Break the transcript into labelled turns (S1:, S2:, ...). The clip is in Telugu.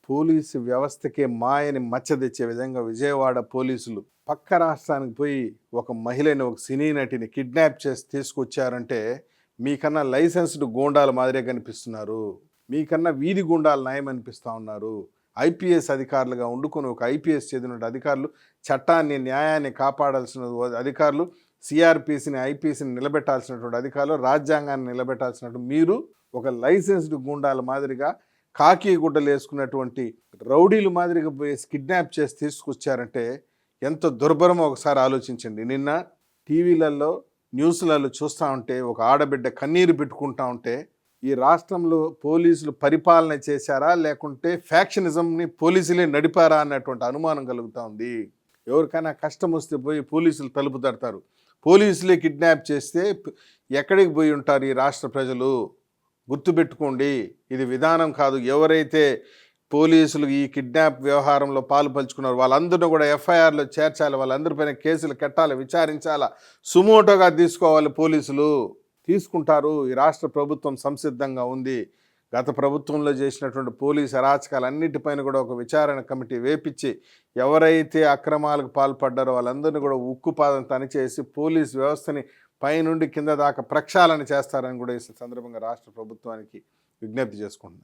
S1: పోలీసు వ్యవస్థకే మాయని మచ్చ తెచ్చే విధంగా విజయవాడ పోలీసులు పక్క రాష్ట్రానికి పోయి ఒక మహిళని, ఒక సినీ నటిని కిడ్నాప్ చేసి తీసుకొచ్చారంటే మీకన్నా లైసెన్స్డ్ గూండాల మాదిరే కనిపిస్తున్నారు. మీకన్నా వీధి గూండాలు నయం అనిపిస్తూ ఉన్నారు. ఐపీఎస్ అధికారులుగా వండుకొని ఒక ఐపీఎస్ చదివిన అధికారులు, చట్టాన్ని న్యాయాన్ని కాపాడాల్సిన అధికారులు, సిఆర్పిసిని ఐపీఎస్ని నిలబెట్టాల్సినటువంటి అధికారులు, రాజ్యాంగాన్ని నిలబెట్టాల్సినటువంటి మీరు ఒక లైసెన్స్డ్ గూండాల మాదిరిగా కాకి గుడ్డలు వేసుకున్నటువంటి రౌడీలు మాదిరిగా పోయేసి కిడ్నాప్ చేసి తీసుకొచ్చారంటే ఎంత దుర్భరమో ఒకసారి ఆలోచించండి. నిన్న టీవీలలో న్యూస్లలో చూస్తూ ఉంటే ఒక ఆడబిడ్డ కన్నీరు పెట్టుకుంటా ఉంటే ఈ రాష్ట్రంలో పోలీసులు పరిపాలన చేశారా లేకుంటే ఫ్యాక్షనిజంని పోలీసులే నడిపారా అన్నటువంటి అనుమానం కలుగుతూ ఉంది. ఎవరికైనా కష్టం వస్తే పోయి పోలీసులు తలుపు తడతారు. పోలీసులే కిడ్నాప్ చేస్తే ఎక్కడికి పోయి ఉంటారు ఈ రాష్ట్ర ప్రజలు? గుర్తుపెట్టుకోండి, ఇది విధానం కాదు. ఎవరైతే పోలీసులు ఈ కిడ్నాప్ వ్యవహారంలో పాలు పంచుకున్నారు వాళ్ళందరినీ కూడా ఎఫ్ఐఆర్లో చేర్చాలి, వాళ్ళందరిపైన కేసులు కట్టాలి, విచారించాలా, సుమోటోగా తీసుకోవాలి. పోలీసులు తీసుకుంటారు. ఈ రాష్ట్ర ప్రభుత్వం సంసిద్ధంగా ఉంది. గత ప్రభుత్వంలో చేసినటువంటి పోలీసు అరాచకాలన్నిటిపైన కూడా ఒక విచారణ కమిటీ వేపించి ఎవరైతే అక్రమాలకు పాల్పడ్డారో వాళ్ళందరినీ కూడా ఉక్కుపాదం తనిచేసి పోలీసు వ్యవస్థని పైనుండి కింద దాకా ప్రక్షాళన చేస్తారని కూడా ఈ సందర్భంగా రాష్ట్ర ప్రభుత్వానికి విజ్ఞప్తి చేసుకుంటున్నాను.